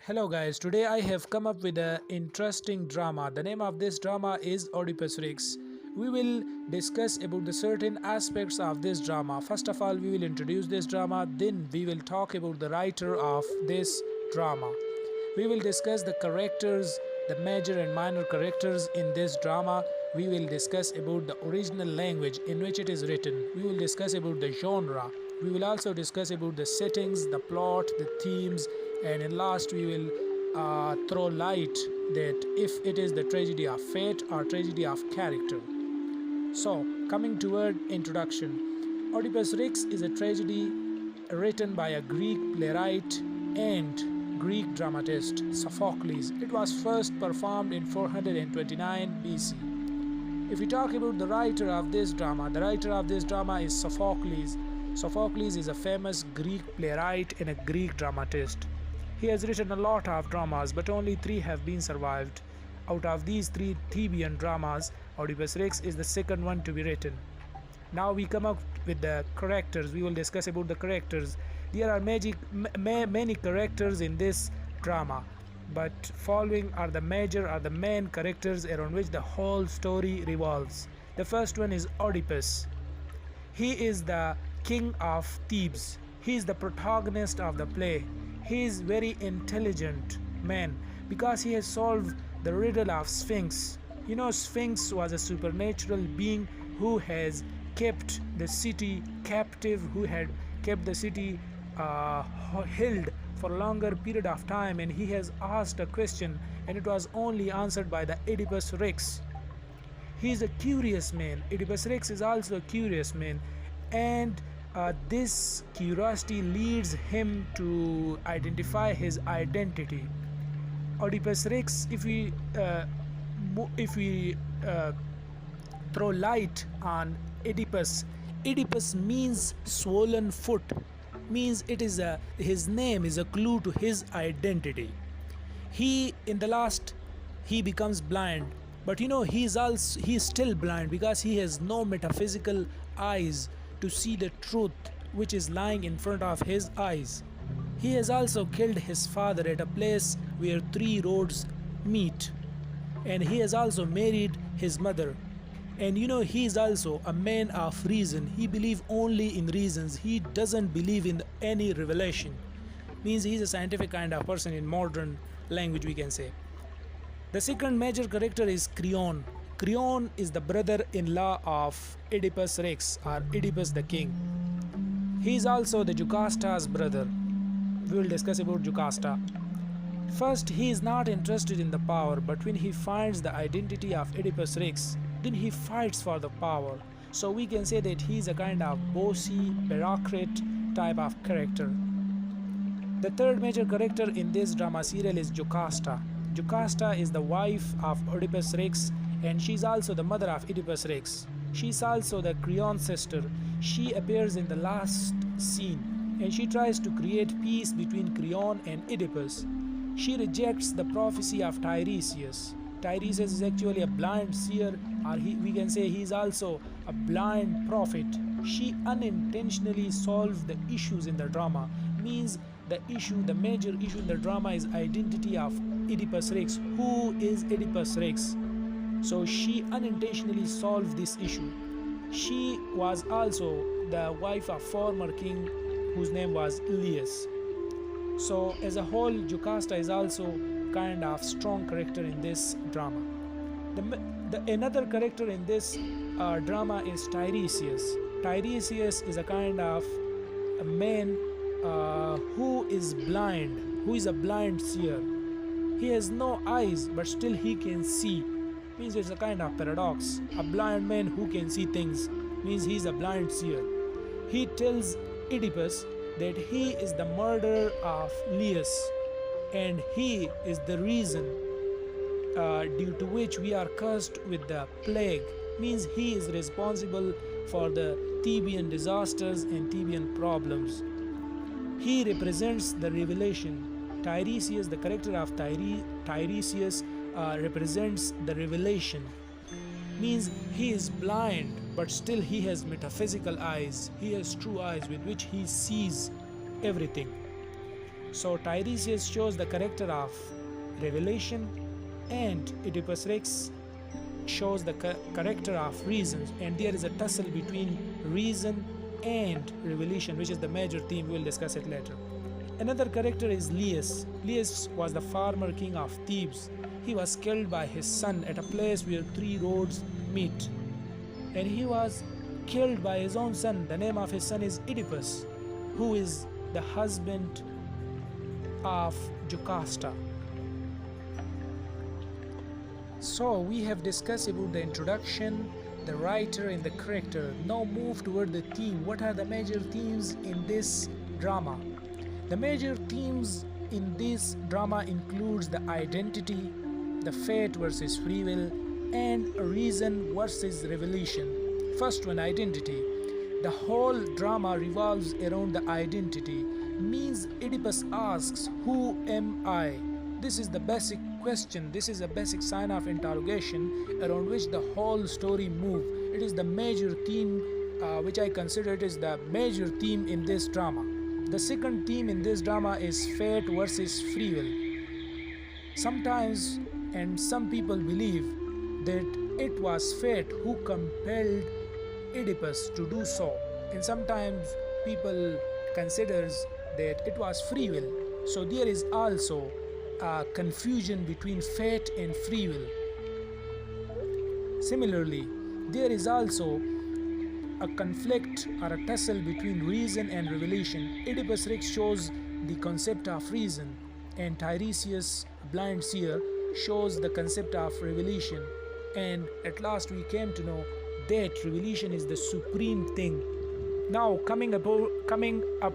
Hello guys, today I have come up with an interesting drama. The name of this drama is Oedipus Rex. We will discuss about the certain aspects of this drama. First of all, we will introduce this drama, then we will talk about the writer of this drama. We will discuss the characters, the major and minor characters in this drama. We will discuss about the original language in which it is written. We will discuss about the genre. We will also discuss about the settings, the plot, the themes, and in last we will throw light that if it is the tragedy of fate or tragedy of character. So, coming toward introduction, Oedipus Rex is a tragedy written by a Greek playwright and Greek dramatist Sophocles. It was first performed in 429 BC. If we talk about the writer of this drama, the writer of this drama is Sophocles. Sophocles is a famous Greek playwright and a Greek dramatist. He has written a lot of dramas, but only 3 have been survived. Out of these 3 Theban dramas, Oedipus Rex is the second one to be written. Now we come up with the characters. We will discuss about the characters. There are many characters in this drama, but following are the main characters around which the whole story revolves. The first one is Oedipus. He is the king of Thebes. He is the protagonist of the play. He is very intelligent man because he has solved the riddle of Sphinx. You know, Sphinx was a supernatural being who has kept the city captive, who had kept the city held for a longer period of time, and he has asked a question and it was only answered by the Oedipus Rex. He is a curious man. Oedipus Rex is also a curious man, and this curiosity leads him to identify his identity. Oedipus Rex, if we throw light on Oedipus, Oedipus means swollen foot, means it is his name is a clue to his identity. He becomes blind, but you know he is still blind because he has no metaphysical eyes to see the truth which is lying in front of his eyes. He has also killed his father at a place where 3 roads meet, and he has also married his mother. And you know, he is also a man of reason. He believes only in reasons. He doesn't believe in any revelation. Means he is a scientific kind of person in modern language, we can say. The second major character is Creon. Creon is the brother-in-law of Oedipus Rex, or Oedipus the King. He is also the Jocasta's brother. We will discuss about Jocasta. First, he is not interested in the power, but when he finds the identity of Oedipus Rex, then he fights for the power. So we can say that he is a kind of bossy, bureaucrat type of character. The third major character in this drama serial is Jocasta. Jocasta is the wife of Oedipus Rex, and she is also the mother of Oedipus Rex. She is also the Creon sister. She appears in the last scene, and she tries to create peace between Creon and Oedipus. She rejects the prophecy of Tiresias. Tiresias is actually a blind seer, or we can say he is also a blind prophet. She unintentionally solved the issues in the drama. Means the major issue in the drama is identity of Oedipus Rex. Who is Oedipus Rex? So she unintentionally solved this issue. She was also the wife of former king whose name was Elias. So as a whole, Jocasta is also kind of strong character in this drama. Another character in this drama is Tiresias. Tiresias is a kind of a man who is blind, who is a blind seer. He has no eyes, but still he can see. Means it's a kind of paradox. A blind man who can see things means he is a blind seer. He tells Oedipus that he is the murderer of Elias, and he is the reason due to which we are cursed with the plague. Means he is responsible for the Theban disasters and Theban problems. He represents the revelation. Tiresias, the character of Tiresias, represents the revelation. Means he is blind, but still he has metaphysical eyes. He has true eyes with which he sees everything. So Tiresias shows the character of revelation, and Oedipus Rex shows the character of reason, and there is a tussle between reason and revelation, which is the major theme. We will discuss it later. Another character is Laius. Laius was the former king of Thebes. He was killed by his son at a place where three roads meet, and he was killed by his own son. The name of his son is Oedipus, who is the husband of Jocasta. So we have discussed about the introduction, the writer, and the character. Now move toward the theme. What are the major themes in this drama? The major themes in this drama includes the identity, the fate versus free will, and reason versus revelation. First one, identity. The whole drama revolves around the identity. Means Oedipus asks, "Who am I?" This is the basic question. This is a basic sign of interrogation around which the whole story moves. It is the major theme, which I consider it is the major theme in this drama. The second theme in this drama is fate versus free will. Sometimes, and some people believe that it was fate who compelled Oedipus to do so, and sometimes people considers that it was free will. So there is also a confusion between fate and free will. Similarly, there is also a conflict or a tussle between reason and revelation. Oedipus Rex shows the concept of reason, and Tiresias, blind seer, shows the concept of revelation. And at last we came to know that revelation is the supreme thing. Now coming up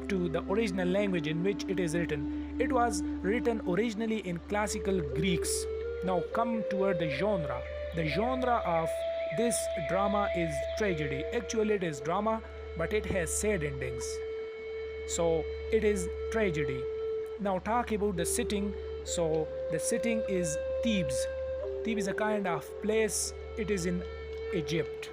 to the original language in which it is written. It was written originally in classical Greeks. Now come toward the genre. The genre of this drama is tragedy. Actually it is drama, but it has sad endings. So it is tragedy. Now talk about the setting. So the setting is Thebes. Thebes is a kind of place. It is in Egypt.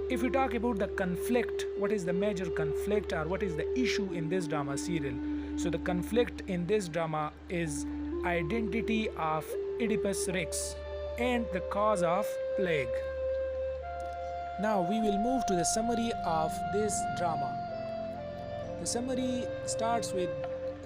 If we talk about the conflict, what is the major conflict or what is the issue in this drama serial? So the conflict in this drama is identity of Oedipus Rex and the cause of plague. Now we will move to the summary of this drama. The summary starts with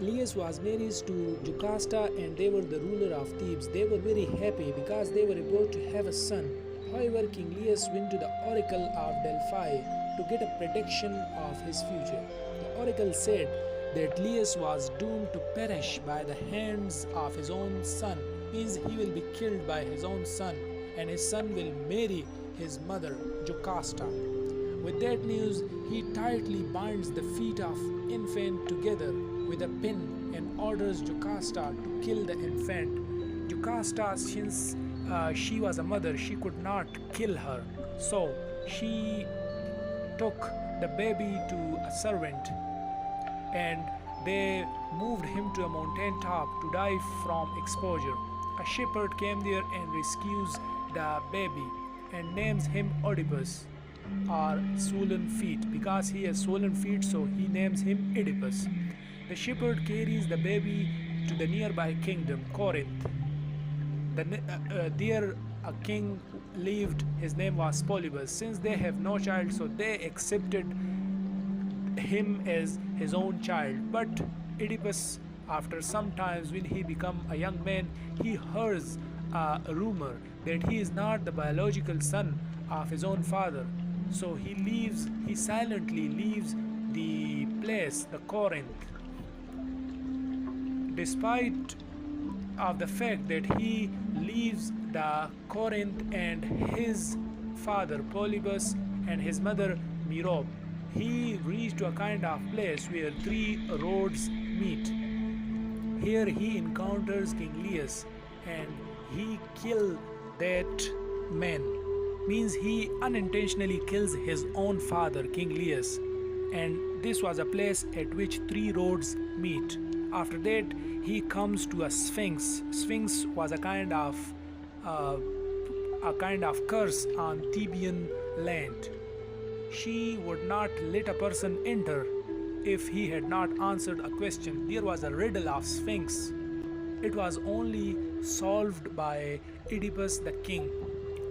Laius was married to Jocasta and they were the ruler of Thebes. They were very happy because they were about to have a son. However, King Laius went to the oracle of Delphi to get a prediction of his future. The oracle said that Laius was doomed to perish by the hands of his own son, means he will be killed by his own son, and his son will marry his mother, Jocasta. With that news, he tightly binds the feet of infant together with a pin and orders Jocasta to kill the infant. Jocasta, since she was a mother, she could not kill her, so she took the baby to a servant and they moved him to a mountain top to die from exposure. A shepherd came there and rescues the baby and names him Oedipus, or swollen feet. Because he has swollen feet, so he names him Oedipus. The shepherd carries the baby to the nearby kingdom, Corinth. There a king lived, his name was Polybus. Since they have no child, so they accepted him as his own child. But Oedipus, after some times when he become a young man, he hears a rumor that he is not the biological son of his own father. So he silently leaves the place, the Corinth. Despite of the fact that he leaves the Corinth and his father Polybus and his mother Merope, he reached to a kind of place where three roads meet. Here he encounters King Laius and he kills that man. Means he unintentionally kills his own father, King Laius, and this was a place at which three roads meet. After that, he comes to a Sphinx. Sphinx was a kind of curse on Theban land. She would not let a person enter if he had not answered a question. There was a riddle of Sphinx. It was only solved by Oedipus the King.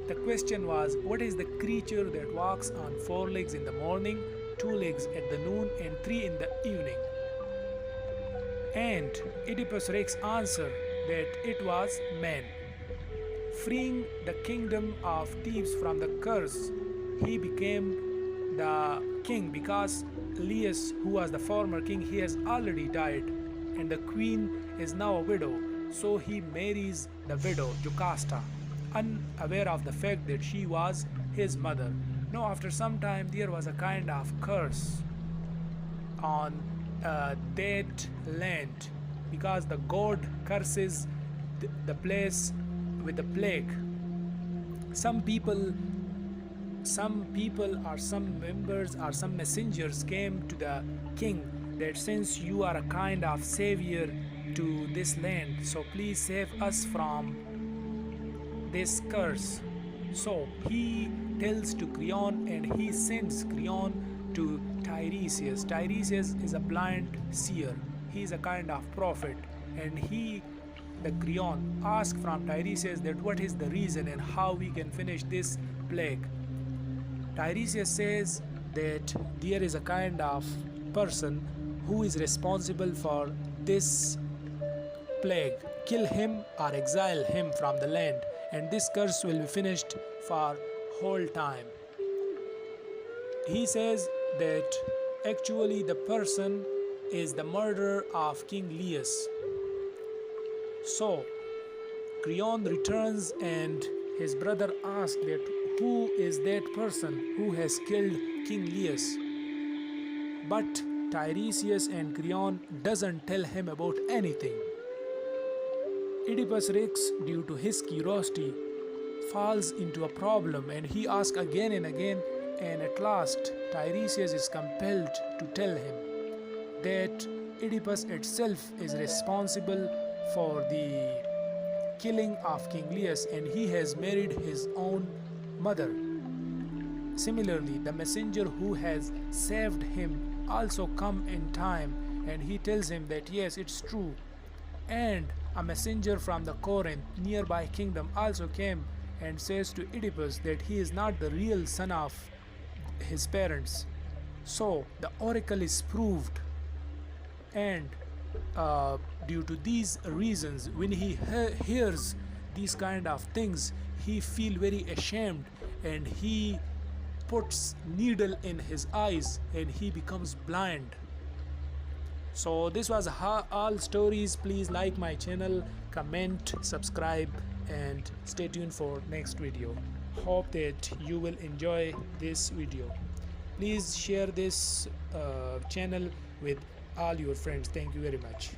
The question was, what is the creature that walks on 4 legs in the morning, 2 legs at the noon, and 3 in the evening? And Oedipus Rex answered that it was man. Freeing the kingdom of Thebes from the curse, he became the king because Laius, who was the former king, he has already died, and the queen is now a widow. So he marries the widow Jocasta, unaware of the fact that she was his mother. Now, after some time, there was a kind of curse on that land because the god curses the place with the plague. Some people or some members or some messengers came to the king that since you are a kind of savior to this land, so please save us from this curse. So he tells to Creon, and he sends Creon to Tiresias. Tiresias is a blind seer. He is a kind of prophet, and the Creon asks from Tiresias that what is the reason and how we can finish this plague. Tiresias says that there is a kind of person who is responsible for this plague. Kill him or exile him from the land, and this curse will be finished for whole time. He says that actually the person is the murderer of King Laius. So Creon returns, and his brother asks that who is that person who has killed King Laius. But Tiresias and Creon doesn't tell him about anything. Oedipus Rex, due to his curiosity, falls into a problem, and he asks again and again, and at last Tiresias is compelled to tell him that Oedipus itself is responsible for the killing of King Laius, and he has married his own mother. Similarly, the messenger who has saved him also come in time, and he tells him that yes, it's true. And a messenger from the Corinth, nearby kingdom, also came and says to Oedipus that he is not the real son of his parents. So the oracle is proved, and due to these reasons, when he hears these kind of things, he feel very ashamed, and he puts needle in his eyes and he becomes blind. So this was all stories. Please like my channel, comment, subscribe, and stay tuned for next video. Hope that you will enjoy this video. Please share this channel with all your friends. Thank you very much.